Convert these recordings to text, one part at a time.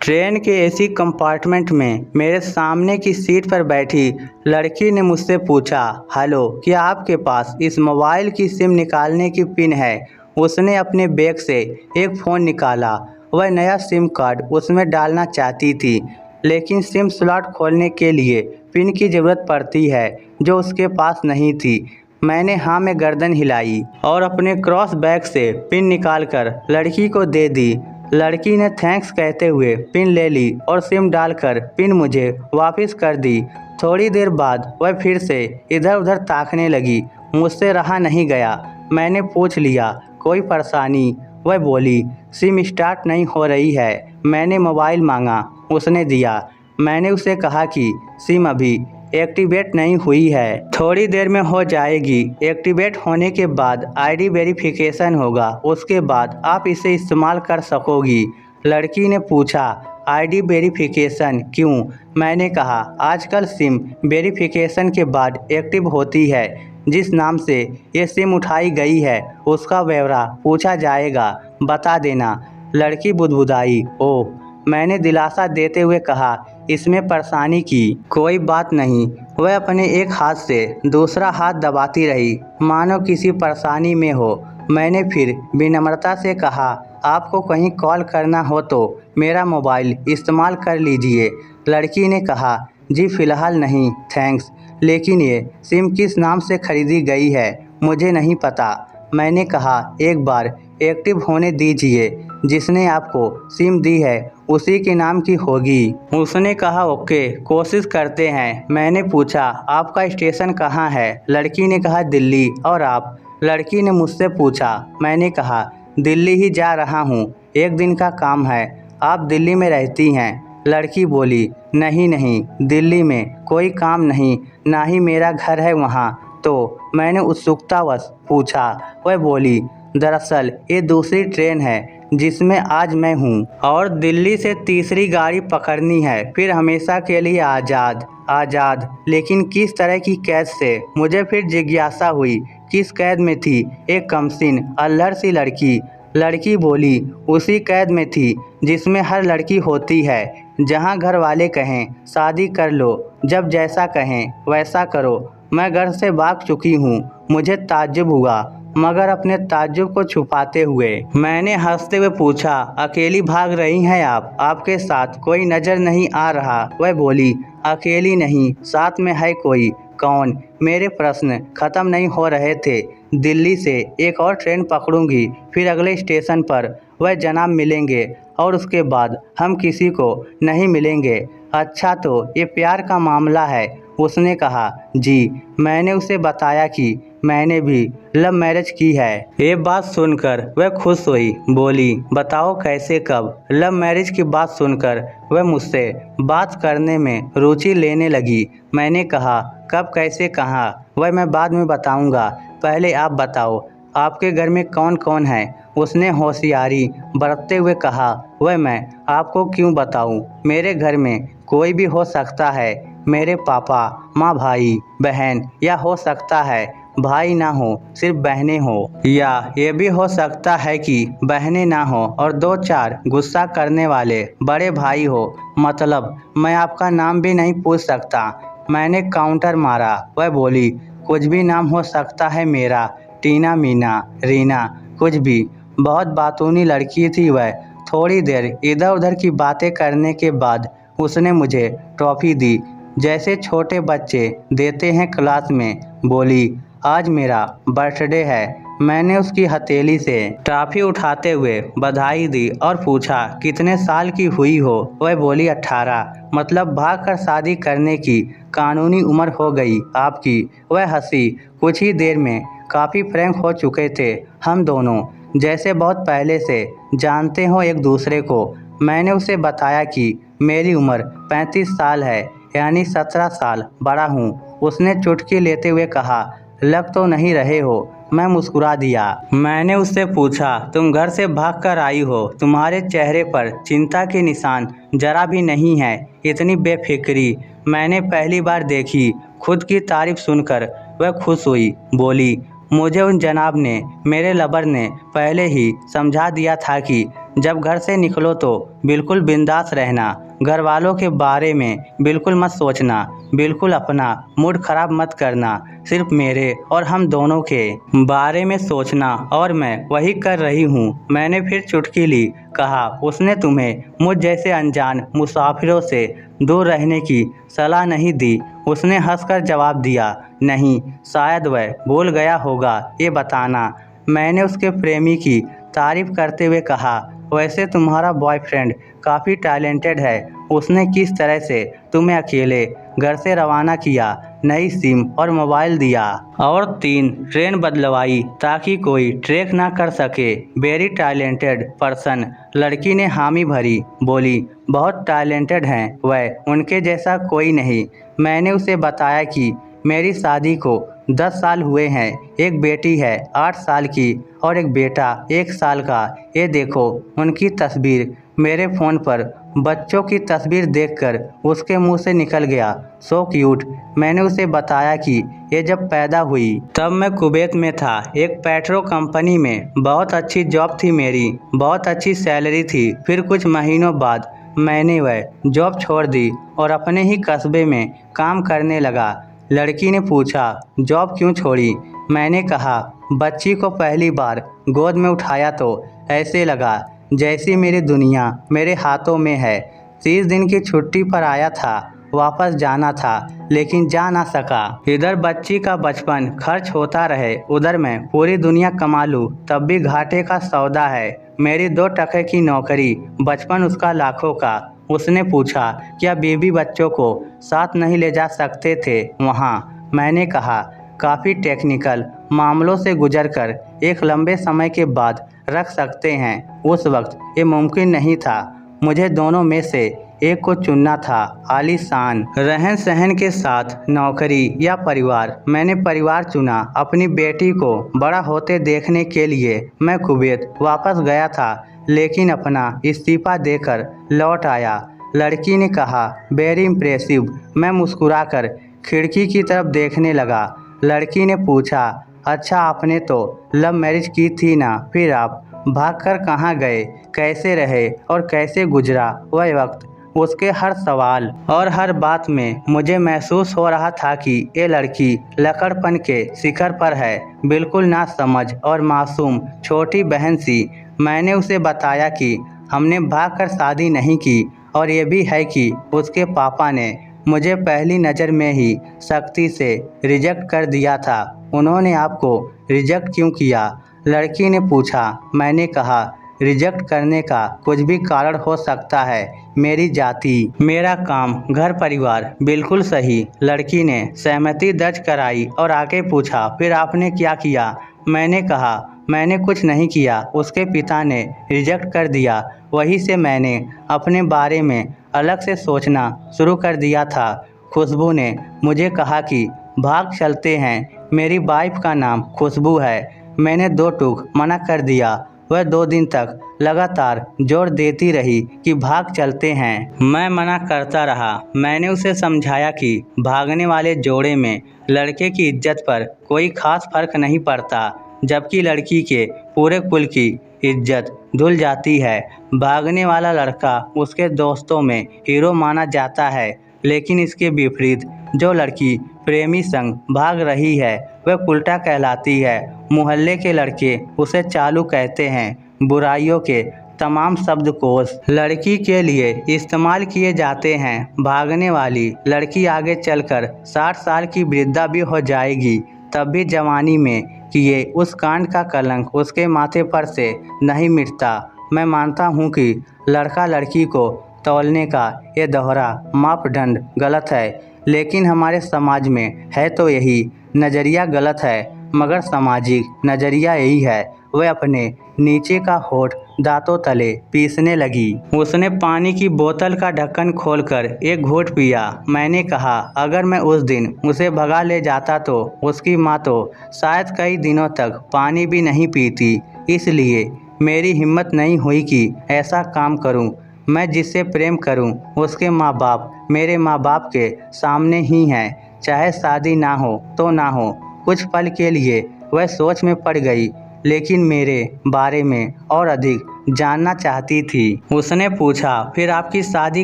Train के AC compartment में मेरे सामने की सीट पर बैठी लड़की ने मुझसे पूछा, हेलो, क्या आपके पास इस मोबाइल की सिम निकालने की पिन है? उसने अपने बैग से एक फ़ोन निकाला। वह नया सिम कार्ड उसमें डालना चाहती थी, लेकिन सिम स्लॉट खोलने के लिए पिन की ज़रूरत पड़ती है, जो उसके पास नहीं थी। मैंने हाँ में गर्दन हिलाई और अपने क्रॉस बैग से पिन निकालकर लड़की को दे दी। लड़की ने थैंक्स कहते हुए पिन ले ली और सिम डालकर पिन मुझे वापस कर दी। थोड़ी देर बाद वह फिर से इधर उधर ताकने लगी। मुझसे रहा नहीं गया। मैंने पूछ लिया, कोई परेशानी? वह बोली, सिम स्टार्ट नहीं हो रही है। मैंने मोबाइल मांगा, उसने दिया। मैंने उसे कहा कि सिम अभी एक्टिवेट नहीं हुई है, थोड़ी देर में हो जाएगी। एक्टिवेट होने के बाद आईडी वेरिफिकेशन होगा, उसके बाद आप इसे इस्तेमाल कर सकोगी। लड़की ने पूछा, आईडी वेरिफिकेशन क्यों? मैंने कहा, आजकल सिम वेरिफिकेशन के बाद एक्टिव होती है। जिस नाम से ये सिम उठाई गई है उसका ब्यौरा पूछा जाएगा, बता देना। लड़की बुदबुदाई। ओह। मैंने दिलासा देते हुए कहा, इसमें परेशानी की कोई बात नहीं। वह अपने एक हाथ से दूसरा हाथ दबाती रही, मानो किसी परेशानी में हो। मैंने फिर विनम्रता से कहा, आपको कहीं कॉल करना हो तो मेरा मोबाइल इस्तेमाल कर लीजिए। लड़की ने कहा, जी फ़िलहाल नहीं, थैंक्स, लेकिन ये सिम किस नाम से खरीदी गई है मुझे नहीं पता। मैंने कहा, एक बार एक्टिव होने दीजिए, जिसने आपको सिम दी है उसी के नाम की होगी। उसने कहा, ओके, कोशिश करते हैं। मैंने पूछा, आपका स्टेशन कहाँ है? लड़की ने कहा, दिल्ली। और आप? लड़की ने मुझसे पूछा। मैंने कहा, दिल्ली ही जा रहा हूँ, एक दिन का काम है। आप दिल्ली में रहती हैं? लड़की बोली, नहीं नहीं, दिल्ली में कोई काम नहीं, ना ही मेरा घर है वहाँ। तो मैंने उत्सुकतावश पूछा। वह बोली, दरअसल ये दूसरी ट्रेन है जिसमें आज मैं हूँ, और दिल्ली से तीसरी गाड़ी पकड़नी है, फिर हमेशा के लिए आज़ाद। आज़ाद, लेकिन किस तरह की कैद से? मुझे फिर जिज्ञासा हुई, किस कैद में थी एक कमसिन अल्हड़ सी लड़की? लड़की बोली, उसी कैद में थी जिसमें हर लड़की होती है, जहाँ घर वाले कहें शादी कर लो, जब जैसा कहें वैसा करो। मैं घर से भाग चुकी हूँ। मुझे ताज्जुब हुआ, मगर अपने ताज्जुब को छुपाते हुए मैंने हंसते हुए पूछा, अकेली भाग रही हैं आप? आपके साथ कोई नज़र नहीं आ रहा? वह बोली, अकेली नहीं, साथ में है कोई। कौन? मेरे प्रश्न खत्म नहीं हो रहे थे। दिल्ली से एक और ट्रेन पकड़ूंगी, फिर अगले स्टेशन पर वह जनाब मिलेंगे और उसके बाद हम किसी को नहीं मिलेंगे। अच्छा, तो ये प्यार का मामला है? उसने कहा, जी। मैंने उसे बताया कि मैंने भी लव मैरिज की है। ये बात सुनकर वह खुश हुई, बोली, बताओ कैसे, कब? लव मैरिज की बात सुनकर वह मुझसे बात करने में रुचि लेने लगी। मैंने कहा, कब, कैसे, कहाँ? वह मैं बाद में बताऊंगा, पहले आप बताओ, आपके घर में कौन कौन है? उसने होशियारी बरतते हुए कहा, वह मैं आपको क्यों बताऊं? मेरे घर में कोई भी हो सकता है, मेरे पापा, माँ, भाई, बहन, या हो सकता है भाई ना हो, सिर्फ बहनें हो, या ये भी हो सकता है कि बहनें ना हो और दो चार गुस्सा करने वाले बड़े भाई हो। मतलब मैं आपका नाम भी नहीं पूछ सकता? मैंने काउंटर मारा। वह बोली, कुछ भी नाम हो सकता है मेरा, टीना, मीना, रीना, कुछ भी। बहुत बातूनी लड़की थी वह। थोड़ी देर इधर उधर की बातें करने के बाद उसने मुझे टॉफ़ी दी, जैसे छोटे बच्चे देते हैं क्लास में। बोली, आज मेरा बर्थडे है। मैंने उसकी हथेली से टॉफ़ी उठाते हुए बधाई दी और पूछा, कितने साल की हुई हो? वह बोली, 18। मतलब भाग कर शादी करने की कानूनी उम्र हो गई आपकी? वह हंसी। कुछ ही देर में काफ़ी फ्रैंक हो चुके थे हम दोनों, जैसे बहुत पहले से जानते हो एक दूसरे को। मैंने उसे बताया कि मेरी उम्र 35 साल है, यानी 17 साल बड़ा हूँ। उसने चुटकी लेते हुए कहा, लग तो नहीं रहे हो। मैं मुस्कुरा दिया। मैंने उससे पूछा, तुम घर से भाग कर आई हो, तुम्हारे चेहरे पर चिंता के निशान जरा भी नहीं है, इतनी बेफिक्री मैंने पहली बार देखी। खुद की तारीफ सुनकर वह खुश हुई, बोली, मुझे उन जनाब ने, मेरे लवर ने पहले ही समझा दिया था कि जब घर से निकलो तो बिल्कुल बिंदास रहना, घर वालों के बारे में बिल्कुल मत सोचना, बिल्कुल अपना मूड खराब मत करना, सिर्फ मेरे और हम दोनों के बारे में सोचना और मैं वही कर रही हूँ। मैंने फिर चुटकी ली। कहा, उसने तुम्हें मुझ जैसे अनजान मुसाफिरों से दूर रहने की सलाह नहीं दी? उसने हंसकर जवाब दिया, नहीं, शायद वह भूल गया होगा ये बताना। मैंने उसके प्रेमी की तारीफ करते हुए कहा, वैसे तुम्हारा बॉयफ्रेंड काफ़ी टैलेंटेड है। उसने किस तरह से तुम्हें अकेले घर से रवाना किया, नई सिम और मोबाइल दिया और 3 ट्रेन बदलवाई ताकि कोई ट्रैक ना कर सके। Very talented person. लड़की ने हामी भरी, बोली, बहुत टैलेंटेड हैं वह, उनके जैसा कोई नहीं। मैंने उसे बताया कि मेरी शादी को 10 साल हुए हैं, एक बेटी है 8 साल की और एक बेटा 1 साल का। ये देखो उनकी तस्वीर। मेरे फ़ोन पर बच्चों की तस्वीर देखकर उसके मुंह से निकल गया, सो क्यूट। मैंने उसे बताया कि ये जब पैदा हुई तब मैं कुवैत में था, एक पेट्रो कंपनी में। बहुत अच्छी जॉब थी मेरी, बहुत अच्छी सैलरी थी। फिर कुछ महीनों बाद मैंने वह जॉब छोड़ दी और अपने ही कस्बे में काम करने लगा। लड़की ने पूछा, जॉब क्यों छोड़ी? मैंने कहा, बच्ची को पहली बार गोद में उठाया तो ऐसे लगा जैसी मेरी दुनिया मेरे हाथों में है। 30 दिन की छुट्टी पर आया था, वापस जाना था लेकिन जा ना सका। इधर बच्ची का बचपन खर्च होता रहे, उधर मैं पूरी दुनिया कमा लूँ तब भी घाटे का सौदा है। मेरी 2 टके की नौकरी, बचपन उसका लाखों का। उसने पूछा, क्या बीवी बच्चों को साथ नहीं ले जा सकते थे वहाँ? मैंने कहा, काफ़ी टेक्निकल मामलों से गुजरकर एक लंबे समय के बाद रख सकते हैं। उस वक्त ये मुमकिन नहीं था। मुझे दोनों में से एक को चुनना था, आलीशान रहन सहन के साथ नौकरी या परिवार। मैंने परिवार चुना। अपनी बेटी को बड़ा होते देखने के लिए मैं कुवैत वापस गया था, लेकिन अपना इस्तीफा देकर लौट आया। लड़की ने कहा, वेरी इम्प्रेसिव। मैं मुस्कुराकर खिड़की की तरफ देखने लगा। लड़की ने पूछा, अच्छा आपने तो लव मैरिज की थी ना, फिर आप भागकर कहाँ गए, कैसे रहे और कैसे गुजरा वह वक्त? उसके हर सवाल और हर बात में मुझे महसूस हो रहा था कि ये लड़की लकड़पन के शिखर पर है, बिल्कुल ना समझ और मासूम छोटी बहन सी। मैंने उसे बताया कि हमने भागकर शादी नहीं की और ये भी है कि उसके पापा ने मुझे पहली नज़र में ही सख्ती से रिजेक्ट कर दिया था। उन्होंने आपको रिजेक्ट क्यों किया? लड़की ने पूछा। मैंने कहा, रिजेक्ट करने का कुछ भी कारण हो सकता है, मेरी जाति, मेरा काम, घर परिवार। बिल्कुल सही। लड़की ने सहमति दर्ज कराई और आगे पूछा, फिर आपने क्या किया? मैंने कहा, मैंने कुछ नहीं किया, उसके पिता ने रिजेक्ट कर दिया। वहीं से मैंने अपने बारे में अलग से सोचना शुरू कर दिया था। खुशबू ने मुझे कहा कि भाग चलते हैं। मेरी वाइफ का नाम खुशबू है। मैंने 2 टूक मना कर दिया। वह 2 दिन तक लगातार जोर देती रही कि भाग चलते हैं। मैं मना करता रहा। मैंने उसे समझाया कि भागने वाले जोड़े में लड़के की इज्जत पर कोई खास फर्क नहीं पड़ता, जबकि लड़की के पूरे कुल की इज्जत धुल जाती है। भागने वाला लड़का उसके दोस्तों में हीरो माना जाता है, लेकिन इसके विपरीत जो लड़की प्रेमी संग भाग रही है वह उल्टा कहलाती है। मोहल्ले के लड़के उसे चालू कहते हैं। बुराइयों के तमाम शब्दकोश लड़की के लिए इस्तेमाल किए जाते हैं। भागने वाली लड़की आगे चलकर 60 साल की वृद्धा भी हो जाएगी, तब भी जवानी में किए उस कांड का कलंक उसके माथे पर से नहीं मिटता। मैं मानता हूँ कि लड़का लड़की को तौलने का ये दोहरा मापदंड गलत है, लेकिन हमारे समाज में है तो यही नज़रिया गलत है, मगर सामाजिक नज़रिया यही है। वह अपने नीचे का होठ दांतों तले पीसने लगी। उसने पानी की बोतल का ढक्कन खोलकर एक घूंट पिया। मैंने कहा, अगर मैं उस दिन उसे भगा ले जाता तो उसकी माँ तो शायद कई दिनों तक पानी भी नहीं पीती। इसलिए मेरी हिम्मत नहीं हुई कि ऐसा काम करूं। मैं जिससे प्रेम करूं उसके माँ बाप मेरे माँ बाप के सामने ही हैं, चाहे शादी ना हो तो ना हो। कुछ पल के लिए वह सोच में पड़ गई, लेकिन मेरे बारे में और अधिक जानना चाहती थी। उसने पूछा, फिर आपकी शादी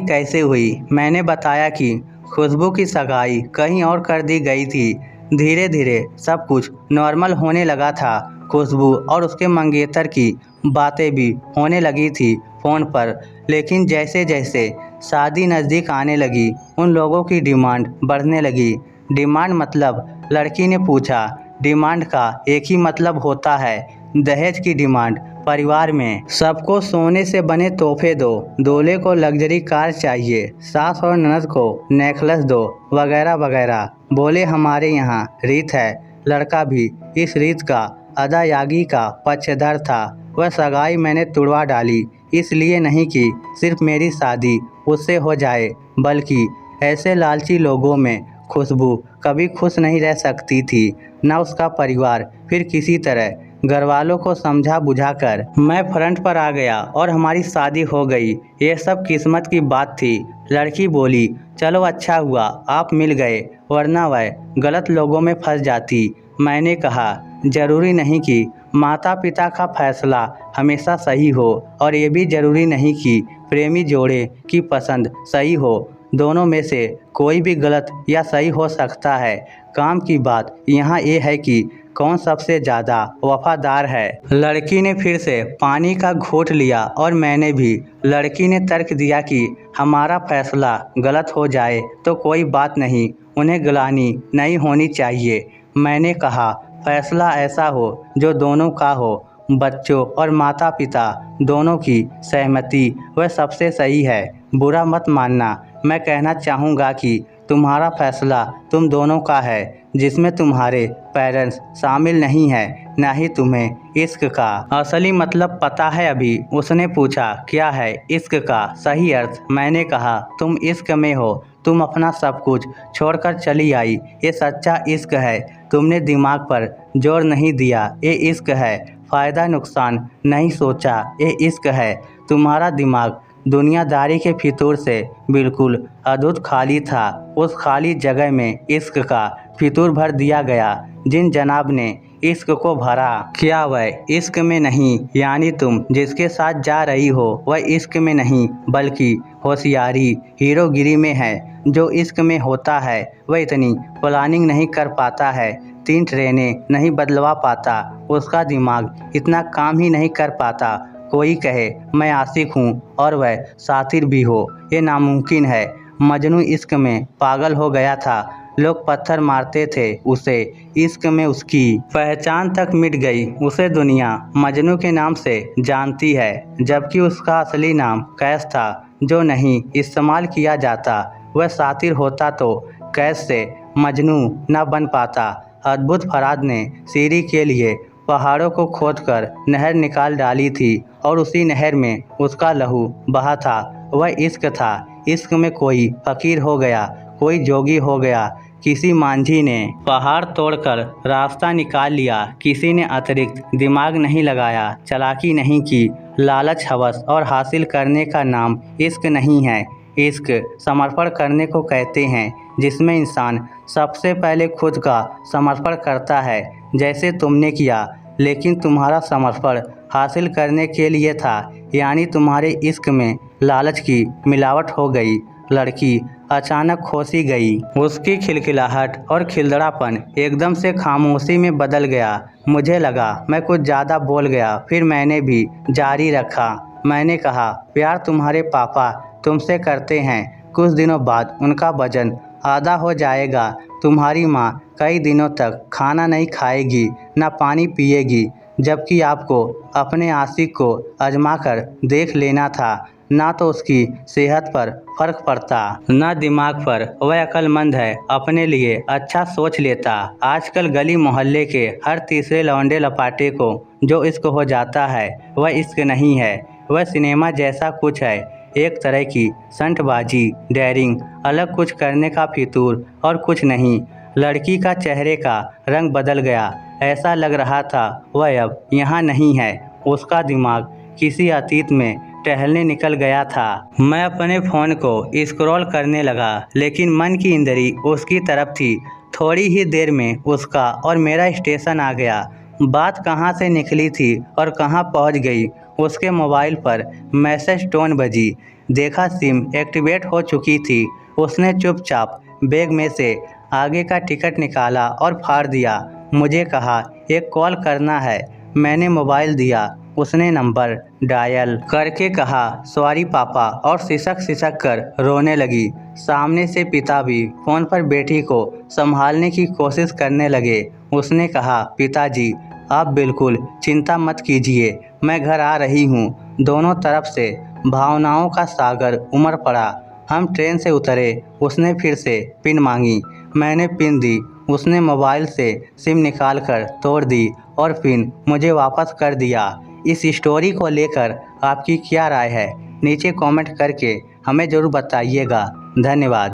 कैसे हुई? मैंने बताया कि खुशबू की सगाई कहीं और कर दी गई थी। धीरे धीरे सब कुछ नॉर्मल होने लगा था। खुशबू और उसके मंगेतर की बातें भी होने लगी थी फ़ोन पर, लेकिन जैसे जैसे शादी नज़दीक आने लगी उन लोगों की डिमांड बढ़ने लगी। डिमांड मतलब? लड़की ने पूछा। डिमांड का एक ही मतलब होता है, दहेज की डिमांड। परिवार में सबको सोने से बने तोहफे दो, दूल्हे को लग्जरी कार चाहिए, सास और ननद को नेकलेस दो, वगैरह वगैरह। बोले हमारे यहाँ रीत है। लड़का भी इस रीत का अदायगी का पक्षधर था। वह सगाई मैंने तुड़वा डाली, इसलिए नहीं कि सिर्फ मेरी शादी उससे हो जाए, बल्कि ऐसे लालची लोगों में खुशबू कभी खुश नहीं रह सकती थी, न उसका परिवार। फिर किसी तरह घरवालों को समझा बुझाकर मैं फ्रंट पर आ गया और हमारी शादी हो गई। ये सब किस्मत की बात थी। लड़की बोली, चलो अच्छा हुआ आप मिल गए, वरना वह गलत लोगों में फंस जाती। मैंने कहा, जरूरी नहीं कि माता पिता का फैसला हमेशा सही हो, और ये भी जरूरी नहीं कि प्रेमी जोड़े की पसंद सही हो। दोनों में से कोई भी गलत या सही हो सकता है। काम की बात यहाँ ये है कि कौन सबसे ज़्यादा वफादार है। लड़की ने फिर से पानी का घूंट लिया और मैंने भी। लड़की ने तर्क दिया कि हमारा फैसला गलत हो जाए तो कोई बात नहीं, उन्हें गिलानी नहीं होनी चाहिए। मैंने कहा, फैसला ऐसा हो जो दोनों का हो, बच्चों और माता पिता दोनों की सहमति, वह सबसे सही है। बुरा मत मानना, मैं कहना चाहूँगा कि तुम्हारा फैसला तुम दोनों का है, जिसमें तुम्हारे पेरेंट्स शामिल नहीं है, ना ही तुम्हें इश्क का असली मतलब पता है अभी। उसने पूछा, क्या है इश्क का सही अर्थ? मैंने कहा, तुम इश्क में हो, तुम अपना सब कुछ छोड़कर चली आई, ये सच्चा इश्क है। तुमने दिमाग पर जोर नहीं दिया, ये इश्क है। फ़ायदा नुकसान नहीं सोचा, ये इश्क है। तुम्हारा दिमाग दुनियादारी के फितूर से बिल्कुल अद्भुत खाली था। उस खाली जगह में इश्क का फितूर भर दिया गया। जिन जनाब ने इश्क को भरा, क्या वह इश्क में नहीं? यानी तुम जिसके साथ जा रही हो वह इश्क में नहीं, बल्कि होशियारी हीरोगिरी में है। जो इश्क में होता है वह इतनी प्लानिंग नहीं कर पाता है, 3 ट्रेनें नहीं बदलवा पाता, उसका दिमाग इतना काम ही नहीं कर पाता। कोई कहे मैं आशिक हूँ और वह सातिर भी हो, ये नामुमकिन है। मजनू इश्क में पागल हो गया था, लोग पत्थर मारते थे उसे। इश्क में उसकी पहचान तक मिट गई। उसे दुनिया मजनू के नाम से जानती है, जबकि उसका असली नाम कैस था, जो नहीं इस्तेमाल किया जाता। वह सातिर होता तो कैस से मजनू न बन पाता। अद्भुत फराद ने सीरी के लिए पहाड़ों को खोदकर नहर निकाल डाली थी, और उसी नहर में उसका लहू बहा था। वह इश्क था। इश्क में कोई फकीर हो गया, कोई जोगी हो गया, किसी मांझी ने पहाड़ तोड़कर रास्ता निकाल लिया, किसी ने अतिरिक्त दिमाग नहीं लगाया, चालाकी नहीं की। लालच, हवस और हासिल करने का नाम इश्क नहीं है। इश्क समर्पण करने को कहते हैं, जिसमें इंसान सबसे पहले खुद का समर्पण करता है, जैसे तुमने किया। लेकिन तुम्हारा समर्पण हासिल करने के लिए था, यानी तुम्हारे इश्क में लालच की मिलावट हो गई। लड़की अचानक खोसी गई। उसकी खिलखिलाहट और खिलदड़ापन एकदम से खामोशी में बदल गया। मुझे लगा मैं कुछ ज़्यादा बोल गया, फिर मैंने भी जारी रखा। मैंने कहा, प्यार तुम्हारे पापा तुमसे करते हैं, कुछ दिनों बाद उनका वजन आधा हो जाएगा। तुम्हारी माँ कई दिनों तक खाना नहीं खाएगी, ना पानी पिएगी, जबकि आपको अपने आशिक को आजमा कर देख लेना था। ना तो उसकी सेहत पर फर्क पड़ता, ना दिमाग पर। वह अक्लमंद है, अपने लिए अच्छा सोच लेता। आजकल गली मोहल्ले के हर तीसरे लौंडे लपाटे को जो इश्क हो जाता है, वह इश्क नहीं है, वह सिनेमा जैसा कुछ है। एक तरह की संटबाजी, डेयरिंग, अलग कुछ करने का फितूर, और कुछ नहीं। लड़की का चेहरे का रंग बदल गया। ऐसा लग रहा था वह अब यहाँ नहीं है। उसका दिमाग किसी अतीत में टहलने निकल गया था। मैं अपने फ़ोन को स्क्रॉल करने लगा, लेकिन मन की इंद्री उसकी तरफ थी। थोड़ी ही देर में उसका और मेरा स्टेशन आ गया। बात कहाँ से निकली थी और कहाँ पहुँच गई, उसके मोबाइल पर मैसेज टोन बजी। देखा सिम एक्टिवेट हो चुकी थी। उसने चुपचाप बैग में से आगे का टिकट निकाला और फाड़ दिया। मुझे कहा एक कॉल करना है। मैंने मोबाइल दिया। उसने नंबर डायल करके कहा सॉरी पापा और सिसक सिसक कर रोने लगी। सामने से पिता भी फ़ोन पर बेटी को संभालने की कोशिश करने लगे। उसने कहा पिताजी आप बिल्कुल चिंता मत कीजिए, मैं घर आ रही हूँ। दोनों तरफ से भावनाओं का सागर उमड़ पड़ा। हम ट्रेन से उतरे। उसने फिर से पिन मांगी। मैंने पिन दी। उसने मोबाइल से सिम निकाल कर तोड़ दी और पिन मुझे वापस कर दिया। इस स्टोरी को लेकर आपकी क्या राय है? नीचे कमेंट करके हमें ज़रूर बताइएगा। धन्यवाद।